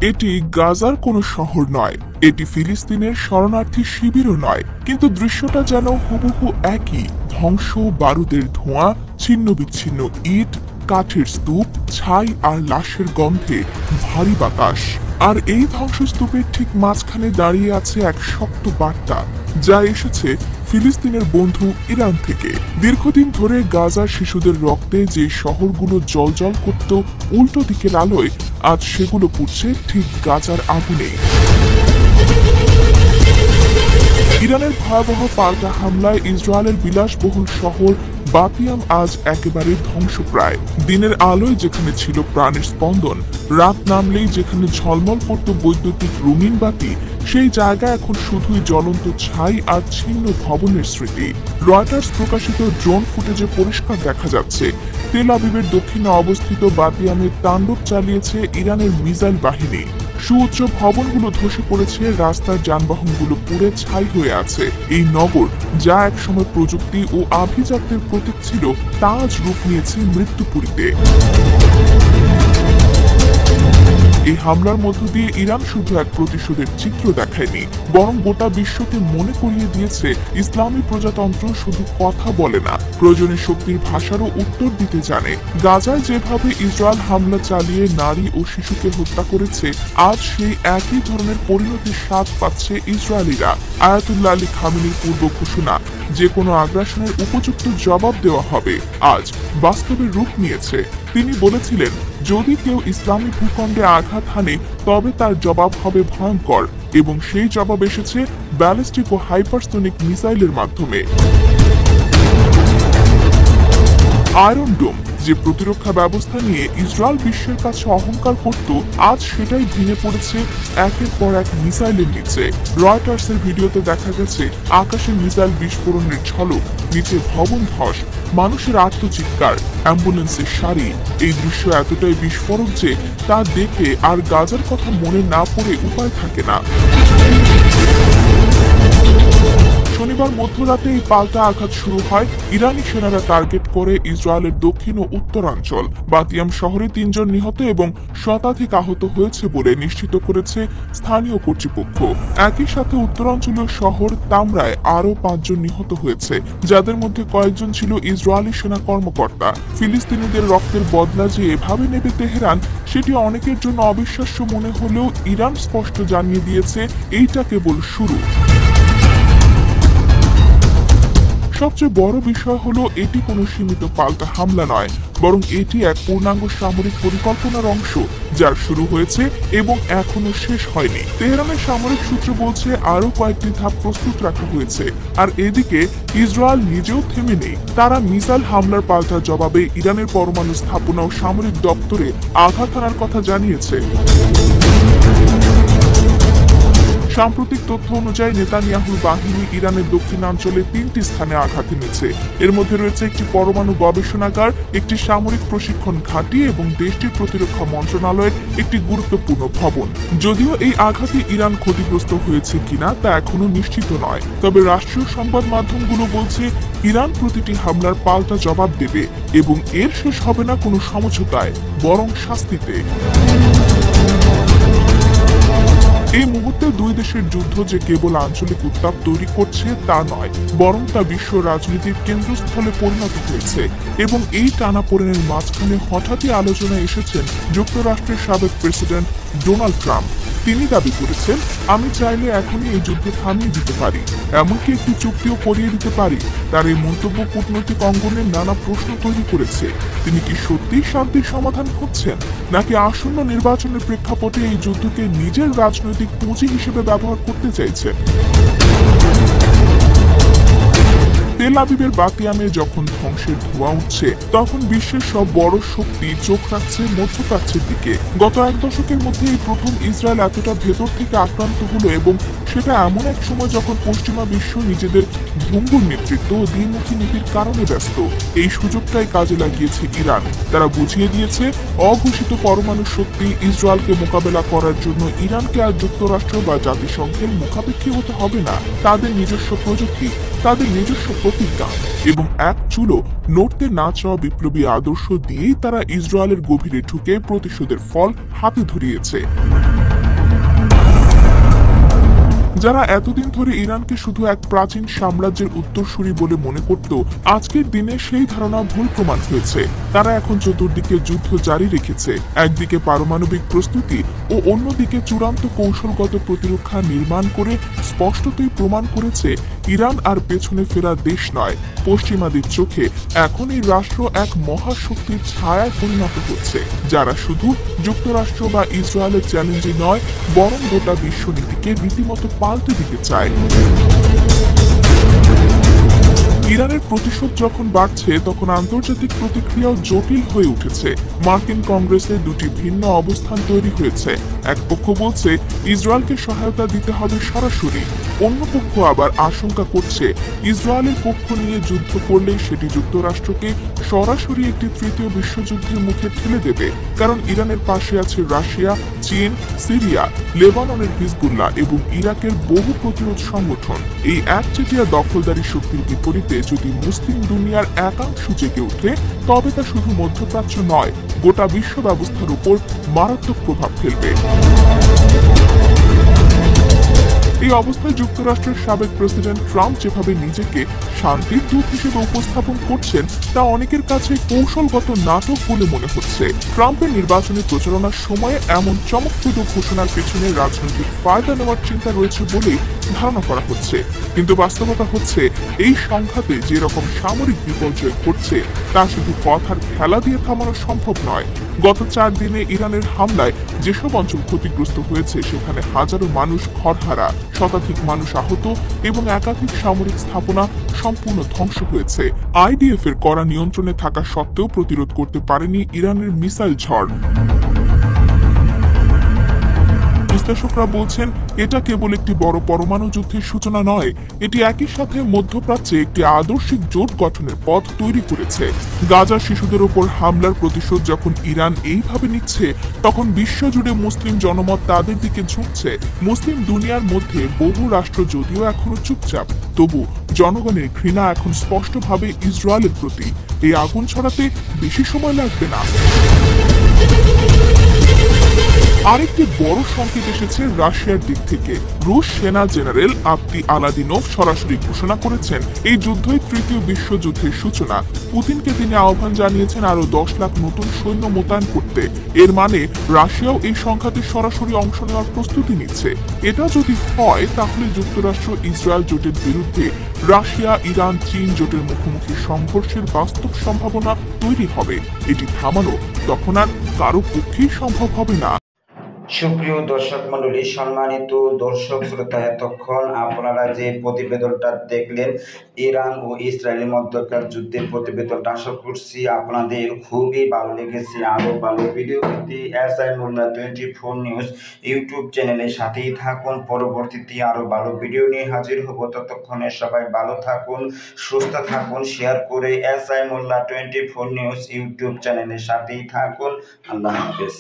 এটি গাজার কোনো শহর নয়, এটি ফিলিস্তিনের শরণার্থী শিবিরও নয়, কিন্তু দৃশ্যটা যেন হুবহু একই। ধ্বংস, বারুদের ধোঁয়া, ছিন্ন বিচ্ছিন্ন ইট, কাঠের স্তূপ, ছাই আর লাশের গন্ধে ভারী বাতাস। আর এই ধ্বংসস্তূপের ঠিক মাঝখানে দাঁড়িয়ে আছে এক শক্ত বার্তা, যা এসেছে ফিলিস্তিনের বন্ধু ইরান থেকে। দীর্ঘদিন ধরে গাজার শিশুদের রক্তে যে শহরগুলো জ্বলজ্বল করত উল্টো দিকের আলোয়, আজ সেগুলো পুড়ছে ঠিক গাজার আগুনে। ইরানের ভয়াবহ পাল্টা হামলায় ইসরায়েলের বিলাসবহুল শহর বাতিয়াম আজ একেবারে ধ্বংসপ্রায়। দিনের আলোয় যেখানে ছিল প্রাণের স্পন্দন, রাত নামলেই যেখানে ঝলমল করত বৈদ্যুতিক রঙিন বাতি, সেই জায়গা এখন শুধুই জ্বলন্ত ছাই আর ছিন্ন ভবনের স্মৃতি। রয়টার্স প্রকাশিত ড্রোন ফুটেজে পরিষ্কার দেখা যাচ্ছে তেল আবিবের দক্ষিণে অবস্থিত বাতিয়ামে তাণ্ডব চালিয়েছে ইরানের মিসাইল বাহিনী। সুউচ্চ ভবনগুলো ধসে পড়েছে, রাস্তার যানবাহনগুলো পুড়ে ছাই হয়ে আছে। এই নগর, যা একসময় প্রযুক্তি ও আভিজাত্যের প্রতীক ছিল, তা আজ রূপ নিয়েছে মৃত্যুপুরীতে। এই হামলার মধ্য দিয়ে ইরান শুধু এক প্রতিশোধের চিত্র দেখায়নি, বরং গোটা বিশ্বকে মনে করিয়ে দিয়েছে ইসলামী প্রজাতন্ত্র শুধু কথা বলে না, প্রয়োজনীয় শক্তির ভাষারও উত্তর দিতে জানে। গাজায় যেভাবে ইসরায়েল হামলা চালিয়ে নারী ও শিশুকে হত্যা করেছে, আজ সেই একই ধরনের পরিণতির স্বাদ পাচ্ছে ইসরায়েলিরা। আয়াতুল্লাহ আলী খামেনির পূর্ব ঘোষণা, যে কোনো আগ্রাসনের উপযুক্ত জবাব দেওয়া হবে, আজ বাস্তবে রূপ নিয়েছে। তিনি বলেছিলেন, যদি কেউ ইসলামী ভূখণ্ডে আঘাত হানে তবে তার জবাব হবে ভয়ঙ্কর, এবং সেই জবাব এসেছে ব্যালিস্টিক ও হাইপারসোনিক মিসাইলের মাধ্যমে। আয়রন ডোম, যে প্রতিরক্ষা ব্যবস্থা নিয়ে ইসরায়েল বিশ্বের কাছে অহংকার করত, আজ সেটাই ভেঙে পড়েছে একের পর এক মিসাইলের নিচে। রয়টার্সের ভিডিওতে দেখা গেছে আকাশে মিসাইল বিস্ফোরণের ঝলক, নিচে ভবন ধস, মানুষের আর্তচিৎকার, অ্যাম্বুলেন্সের সারি। এই দৃশ্য এতটাই বিস্ফোরক যে তা দেখে আর গাজার কথা মনে না পড়ে উপায় থাকে না। শনিবার মধ্যরাতে এই পাল্টা আঘাত শুরু হয়। ইরানি সেনারা টার্গেট করে ইসরায়েলের দক্ষিণ ও উত্তরাঞ্চল। বাতিয়াম শহরে ৩ জন নিহত এবং শতাধিক আহত হয়েছে বলে নিশ্চিত করেছে স্থানীয় কর্তৃপক্ষ। একই সাথে উত্তরাঞ্চলীয় শহর তামরায় আরও ৫ জন নিহত হয়েছে, যাদের মধ্যে কয়েকজন ছিল ইসরায়েলি সেনা কর্মকর্তা। ফিলিস্তিনিদের রক্তের বদলা যে এভাবে নেবে তেহরান, সেটি অনেকের জন্য অবিশ্বাস্য মনে হলেও ইরান স্পষ্ট জানিয়ে দিয়েছে এইটা কেবল শুরু। সবচেয়ে বড় বিষয় হলো, এটি কোনো সীমিত পাল্টা হামলা নয়, বরং এটি এক পূর্ণাঙ্গ সামরিক পরিকল্পনার অংশ, যার শুরু হয়েছে এবং এখনো শেষ হয়নি। তেহরানের সামরিক সূত্র বলছে আরো কয়েকটি ধাপ প্রস্তুত রাখা হয়েছে। আর এদিকে ইসরায়েল নিজেও থেমে নেই। তারা মিসাইল হামলার পাল্টা জবাবে ইরানের পরমাণু স্থাপনা ও সামরিক দপ্তরে আঘাত হানার কথা জানিয়েছে। সাম্প্রতিক তথ্য অনুযায়ী নেতানিয়াহুর বাহিনী ইরানের দক্ষিণাঞ্চলে ৩টি স্থানে আঘাত এনেছে। এর মধ্যে রয়েছে একটি পরমাণু গবেষণাগার, একটি সামরিক প্রশিক্ষণ ঘাঁটি এবং দেশটির প্রতিরক্ষা মন্ত্রণালয়ের একটি গুরুত্বপূর্ণ ভবন। যদিও এই আঘাতে ইরান ক্ষতিগ্রস্ত হয়েছে কিনা তা এখনো নিশ্চিত নয়, তবে রাষ্ট্রীয় সংবাদ মাধ্যমগুলো বলছে ইরান প্রতিটি হামলার পাল্টা জবাব দেবে এবং এর শেষ হবে না কোনো সমঝোতায়, বরং শাস্তিতে। এই মুহূর্তে দুই দেশের যুদ্ধ যে কেবল আঞ্চলিক উত্তাপ তৈরি করছে তা নয়, বরং তা বিশ্ব রাজনীতির কেন্দ্রস্থলে পরিণত হয়েছে। এবং এই টানাপোড়েনের মাঝখানে হঠাৎই আলোচনায় এসেছেন যুক্তরাষ্ট্রের সাবেক প্রেসিডেন্ট ডোনাল্ড ট্রাম্প। তিনি দাবি করেছেন, আমি চাইলে এখনই এই যুদ্ধ থামিয়ে দিতে পারি, এমনকি একটি চুক্তিও করিয়ে দিতে পারি। তার এই মন্তব্য কূটনৈতিক অঙ্গনে নানা প্রশ্ন তৈরি করেছে। তিনি কি সত্যিই শান্তির সমাধান খুঁজছেন, নাকি আসন্ন নির্বাচনের প্রেক্ষাপটে এই যুদ্ধকে নিজের রাজনৈতিক পুঁজি হিসেবে ব্যবহার করতে চাইছেন? তেল আবিবের বাতিয়ামে যখন ধ্বংসের ধোঁয়া উঠছে, তখন বিশ্বের সব বড় শক্তি চোখ রাখছে মধ্যপ্রাচ্যের দিকে। গত ১ দশকের মধ্যে এই প্রথম ইসরায়েল এতটা ভেতর থেকে আক্রান্ত হলো, এবং সেটা এমন এক সময় যখন পশ্চিমা বিশ্ব নিজেদের ভঙ্গুর নেতৃত্ব ও দ্বিমুখী নীতির কারণে ব্যস্ত। এই সুযোগটাই কাজে লাগিয়েছে ইরান। তারা বুঝিয়ে দিয়েছে, অঘোষিত পরমাণু শক্তি ইসরায়েলকে মোকাবেলা করার জন্য ইরানকে আর যুক্তরাষ্ট্র বা জাতিসংঘের মুখাপেক্ষী হতে হবে না। তাদের নিজস্ব প্রযুক্তি, তাদের নিজস্ব প্রতিজ্ঞা এবং এক চুলো নড়তে না চাওয়া বিপ্লবী আদর্শ দিয়েই তারা ইসরায়েলের গভীরে ঢুকে প্রতিশোধের ফল হাতে ধরিয়েছে। যারা এতদিন ধরে ইরানকে শুধু এক প্রাচীন সাম্রাজ্যের উত্তরসূরি বলে মনে করত, আজকের দিনে সেই ধারণা ভুল প্রমাণ হয়েছে। তারা এখন চতুর্দিকে যুদ্ধ জারি রেখেছে, একদিকে পারমাণবিক প্রস্তুতি ও অন্যদিকে চূড়ান্ত কৌশলগত প্রতিরক্ষা নির্মাণ করে স্পষ্টতই প্রমাণ করেছে ইরান আর পেছনে ফেরা দেশ নয়। পশ্চিমাদের চোখে এখন এই রাষ্ট্র এক মহাশক্তির ছায়ায় পরিণত হচ্ছে, যারা শুধু যুক্তরাষ্ট্র বা ইসরায়েলের চ্যালেঞ্জে নয়, বরং গোটা বিশ্বনীতিকে রীতিমতো পাল্টে দিতে চায়। ইরানের প্রতিশোধ যখন বাড়ছে, তখন আন্তর্জাতিক প্রতিক্রিয়াও জটিল হয়ে উঠেছে। মার্কিন কংগ্রেসে দুটি ভিন্ন অবস্থান তৈরি হয়েছে। এক পক্ষ বলছে ইসরায়েলকে সহায়তা দিতে হবে সরাসরি, অন্য পক্ষ আবার আশঙ্কা করছে ইসরায়েলের পক্ষ নিয়ে যুদ্ধ করলে সেটি যুক্তরাষ্ট্রকে সরাসরি একটি তৃতীয় বিশ্বযুদ্ধের মুখে ঠেলে দেবে। কারণ ইরানের পাশে আছে রাশিয়া, চীন, সিরিয়া, লেবাননের হিজবুল্লাহ এবং ইরাকের বহু প্রতিরোধ সংগঠন। এই একচেটিয়া দখলদারি শক্তির বিপরীতে যদি মুসলিম দুনিয়ার একাংশ জেগে ওঠে, তবে তা শুধু মধ্যপ্রাচ্য নয়, গোটা বিশ্ব ব্যবস্থার উপর মারাত্মক প্রভাব ফেলবে। এই অবস্থায় যুক্তরাষ্ট্রের সাবেক প্রেসিডেন্ট ট্রাম্প যেভাবে নিজেকে শান্তির দূত হিসেবে উপস্থাপন করছেন, তা অনেকের কাছে কৌশলগত নাটক বলে মনে হচ্ছে। ট্রাম্পের নির্বাচনী প্রচারণার সময়ে এমন চমকপ্রদ ঘোষণার পেছনে রাজনৈতিক ফায়দা নেওয়ার চিন্তা রয়েছে বলেই ধারণা করা হচ্ছে। কিন্তু বাস্তবতা হচ্ছে, এই সংঘাতে যে রকম সামরিক বিপর্যয় ঘটছে, তা শুধু কথার খেলা দিয়ে থামানো সম্ভব নয়। গত 4 দিনে ইরানের হামলায় যেসব অঞ্চল ক্ষতিগ্রস্ত হয়েছে, সেখানে হাজারো মানুষ ঘরহারা, শতাধিক মানুষ আহত এবং একাধিক সামরিক স্থাপনা সম্পূর্ণ ধ্বংস হয়েছে। আইডিএফ এর কড়া নিয়ন্ত্রণে থাকা সত্ত্বেও প্রতিরোধ করতে পারেনি ইরানের মিসাইল ঝড়। বিশ্লেষকরা বলছেন, এটা কেবল একটি বড় পরমাণু যুদ্ধের সূচনা নয়, এটি একই সাথে মধ্যপ্রাচ্যে একটি আদর্শিক জোট গঠনের পথ তৈরি করেছে। গাজার শিশুদের উপর হামলার প্রতিশোধ যখন ইরান এইভাবে নিচ্ছে, তখন বিশ্বজুড়ে মুসলিম জনমত তাদের দিকে ঝুঁকছে। মুসলিম দুনিয়ার মধ্যে বহু রাষ্ট্র যদিও এখনো চুপচাপ, তবু জনগণের ঘৃণা এখন স্পষ্টভাবে ইসরায়েলের প্রতি। এই আগুন ছড়াতে বেশি সময় লাগবে না। আরেকটি বড় সংকেত এসেছে রাশিয়ার দিক থেকে। রুশ সেনা জেনারেল আবদি আলাদিনোভ সরাসরি ঘোষণা করেছেন এই যুদ্ধই তৃতীয় বিশ্বযুদ্ধের সূচনা। পুতিনকে তিনি আহ্বান জানিয়েছেন আরো 10 লাখ নতুন সৈন্য মোতায়েন করতে। এর মানে রাশিয়াও এই সংঘাতে সরাসরি অংশ নেওয়ার প্রস্তুতি নিচ্ছে। এটা যদি হয়, তাহলে যুক্তরাষ্ট্র ইসরায়েল জোটের বিরুদ্ধে রাশিয়া, ইরান, চীন জোটের মুখোমুখি সংঘর্ষের বাস্তব সম্ভাবনা তৈরি হবে। এটি থামানো তখন আর কারো পক্ষেই সম্ভব হবে না। সুপ্রিয় দর্শক মন্ডলী, সম্মানিত দর্শক শ্রোতা, এতক্ষণ আপনারা যে প্রতিবেদনটা দেখলেন, ইরান ও ইসরায়েলের মধ্যকার যুদ্ধের প্রতিবেদনটা, আশা করছি আপনাদের খুবই ভালো লেগেছে। আরো ভালো ভিডিও পেতে SI মোল্লা 24 নিউজ ইউটিউব চ্যানেলের সাথেই থাকুন। পরবর্তীতে আরো ভালো ভিডিও নিয়ে হাজির হব। ততক্ষণে সবাই ভালো থাকুন, সুস্থ থাকুন। শেয়ার করে SI মোল্লা 24 নিউজ ইউটিউব চ্যানেলের সাথেই থাকুন। আল্লাহ হাফেজ।